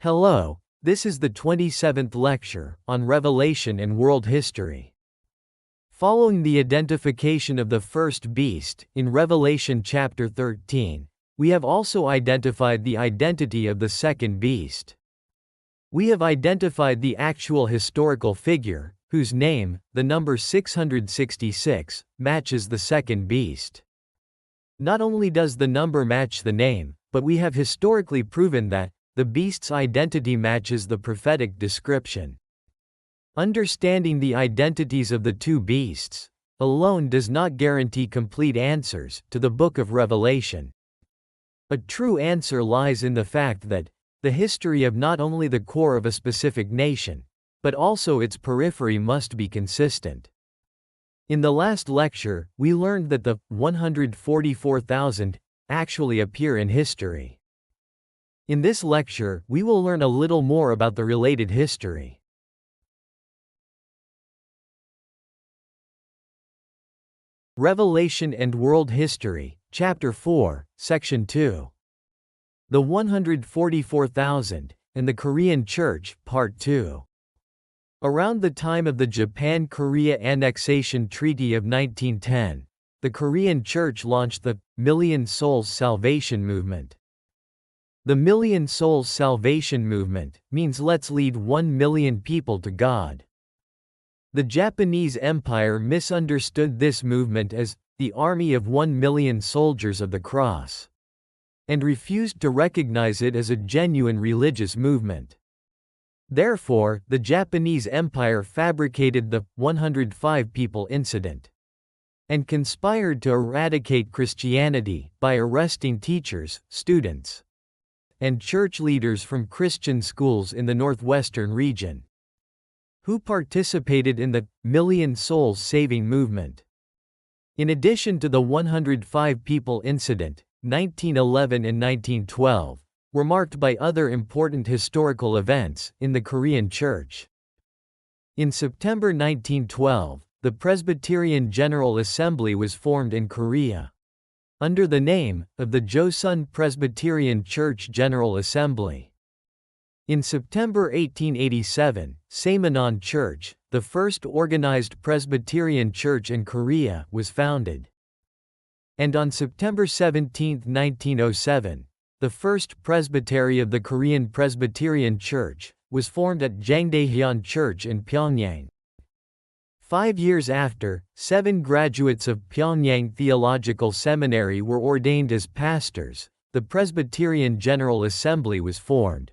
Hello, this is the 27th lecture on Revelation and World History. Following the identification of the first beast in Revelation chapter 13, we have also identified the identity of the second beast. We have identified the actual historical figure, whose name, the number 666, matches the second beast. Not only does the number match the name, but we have historically proven that the beast's identity matches the prophetic description. Understanding the identities of the two beasts alone does not guarantee complete answers to the book of Revelation. A true answer lies in the fact that the history of not only the core of a specific nation, but also its periphery must be consistent. In the last lecture, we learned that the 144,000 actually appear in history. In this lecture, we will learn a little more about the related history. Revelation and World History, Chapter 4, Section 2. The 144,000, and the Korean Church, Part 2. Around the time of the Japan-Korea Annexation Treaty of 1910, the Korean Church launched the Million Souls Salvation Movement. The Million Souls Salvation Movement means let's lead 1 million people to God. The Japanese Empire misunderstood this movement as the Army of 1 million soldiers of the cross, and refused to recognize it as a genuine religious movement. Therefore, the Japanese Empire fabricated the 105 people incident and conspired to eradicate Christianity by arresting teachers, students, and church leaders from Christian schools in the northwestern region, who participated in the Million Souls Saving Movement. In addition to the 105 people incident, 1911 and 1912 were marked by other important historical events in the Korean Church. In September 1912, the Presbyterian General Assembly was formed in Korea, under the name of the Joseon Presbyterian Church General Assembly. In September 1887, Saemonon Church, the first organized Presbyterian church in Korea, was founded. And on September 17, 1907, the first presbytery of the Korean Presbyterian Church was formed at Jangdaehyun Church in Pyongyang. 5 years after, 7 graduates of Pyongyang Theological Seminary were ordained as pastors. The Presbyterian General Assembly was formed.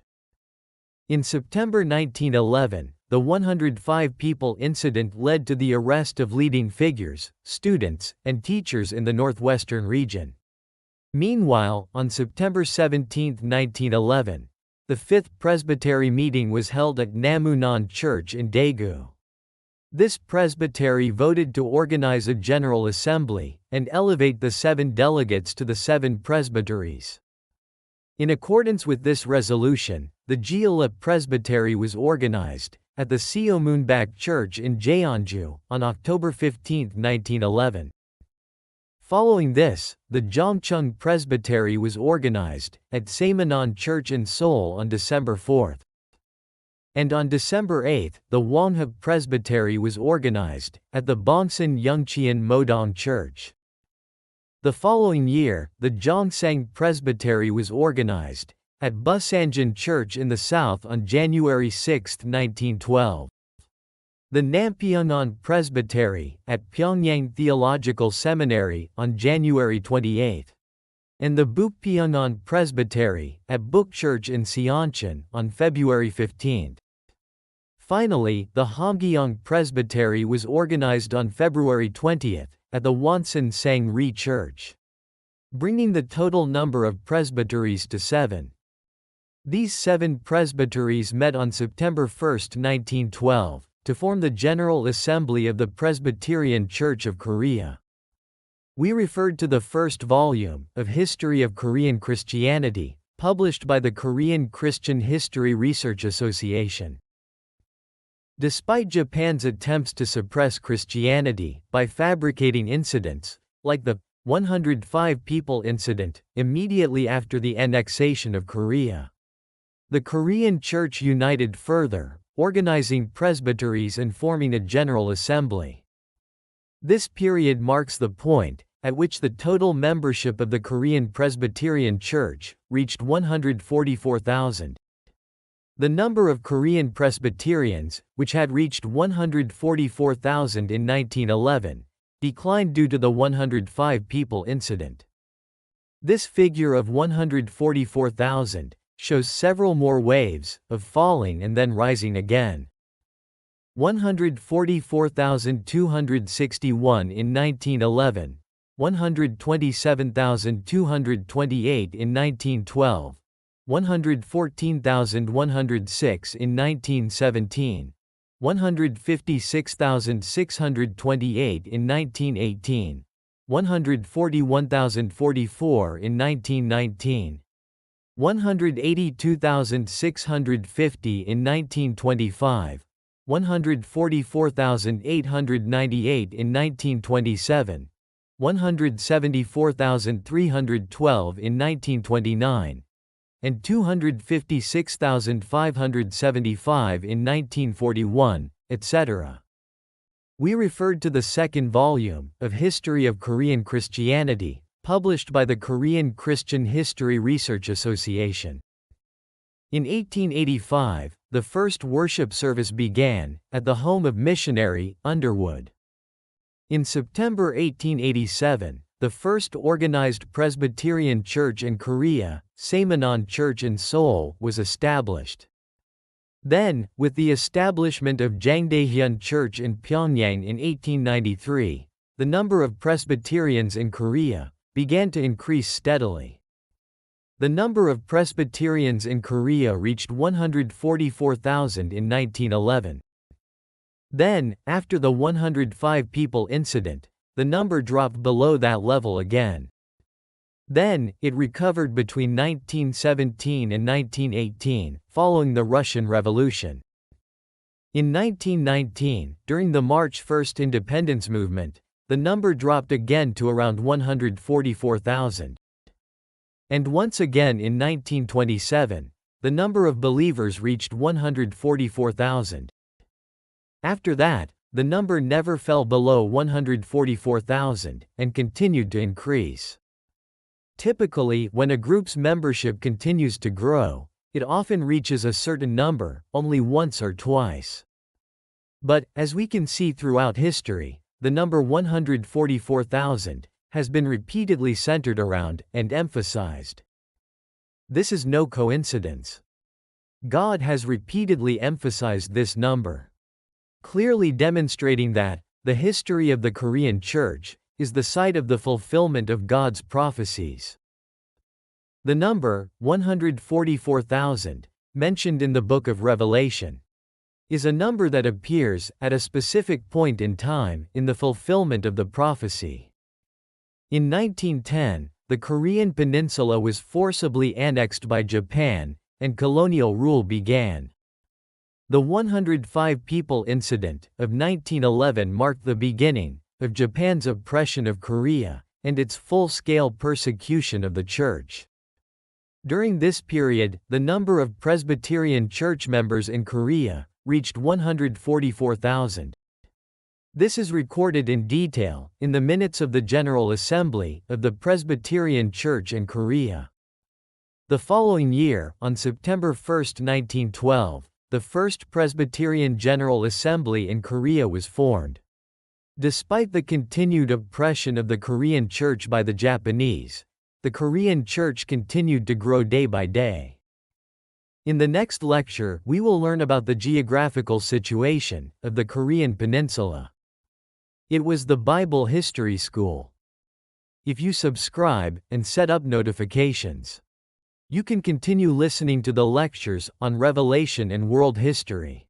In September 1911, the 105 people incident led to the arrest of leading figures, students, and teachers in the northwestern region. Meanwhile, on September 17, 1911, the Fifth Presbytery meeting was held at Namunon Church in Daegu. This presbytery voted to organize a general assembly and elevate the 7 delegates to the 7 presbyteries. In accordance with this resolution, the Jeolla Presbytery was organized at the Seomunbak Church in Jeonju on October 15, 1911. Following this, the Jongchung Presbytery was organized at Saemonon Church in Seoul on December 4. And on December 8, the Wonghab Presbytery was organized at the Bongsan Yungcheon Modong Church. The following year, the Gyeongsang Presbytery was organized at Busanjan Church in the south on January 6, 1912. The Nampyeongon Presbytery at Pyongyang Theological Seminary on January 28. And the Bukpyeongon Presbytery at Book Church in Seoncheon on February 15. Finally, the Hamgyong Presbytery was organized on February 20 at the Wonsan Sang-ri Church, bringing the total number of presbyteries to 7. These 7 presbyteries met on September 1, 1912, to form the General Assembly of the Presbyterian Church of Korea. We referred to the first volume of History of Korean Christianity, published by the Korean Christian History Research Association. Despite Japan's attempts to suppress Christianity by fabricating incidents, like the 105 people incident, immediately after the annexation of Korea, The Korean Church united further, organizing presbyteries and forming a general assembly. This period marks the point at which the total membership of the Korean Presbyterian Church reached 144,000. The number of Korean Presbyterians, which had reached 144,000 in 1911, declined due to the 105 people incident. This figure of 144,000 shows several more waves of falling and then rising again. 144,261 in 1911, 127,228 in 1912, 114,106 in 1917, 156,628 in 1918, 141,044 in 1919, 182,650 in 1925, 144,898 in 1927, 174,312 in 1929, and 256,575 in 1941, etc. We referred to the second volume of History of Korean Christianity, published by the Korean Christian History Research Association. In 1885, the first worship service began at the home of missionary Underwood. In September 1887, the first organized Presbyterian church in Korea, Saemanon Church in Seoul, was established. Then, with the establishment of Jangdaehyun Church in Pyongyang in 1893, the number of Presbyterians in Korea began to increase steadily. The number of Presbyterians in Korea reached 144,000 in 1911. Then, after the 105 people incident, the number dropped below that level again. Then, it recovered between 1917 and 1918, following the Russian Revolution. In 1919, during the March 1st independence movement, the number dropped again to around 144,000. And once again in 1927, the number of believers reached 144,000. After that, the number never fell below 144,000 and continued to increase. Typically, when a group's membership continues to grow, it often reaches a certain number only once or twice. But, as we can see throughout history, the number 144,000 has been repeatedly centered around and emphasized. This is no coincidence. God has repeatedly emphasized this number, clearly demonstrating that the history of the Korean Church is the site of the fulfillment of God's prophecies. The number 144,000, mentioned in the book of Revelation, is a number that appears at a specific point in time in the fulfillment of the prophecy. In 1910, the Korean Peninsula was forcibly annexed by Japan, and colonial rule began. The 105 people incident of 1911 marked the beginning of Japan's oppression of Korea and its full-scale persecution of the Church. During this period, the number of Presbyterian church members in Korea reached 144,000. This is recorded in detail in the minutes of the General Assembly of the Presbyterian Church in Korea. The following year, on September 1, 1912, the First Presbyterian General Assembly in Korea was formed. Despite the continued oppression of the Korean Church by the Japanese, the Korean Church continued to grow day by day. In the next lecture, we will learn about the geographical situation of the Korean Peninsula. It was the Bible History School. If you subscribe and set up notifications, you can continue listening to the lectures on Revelation and world history.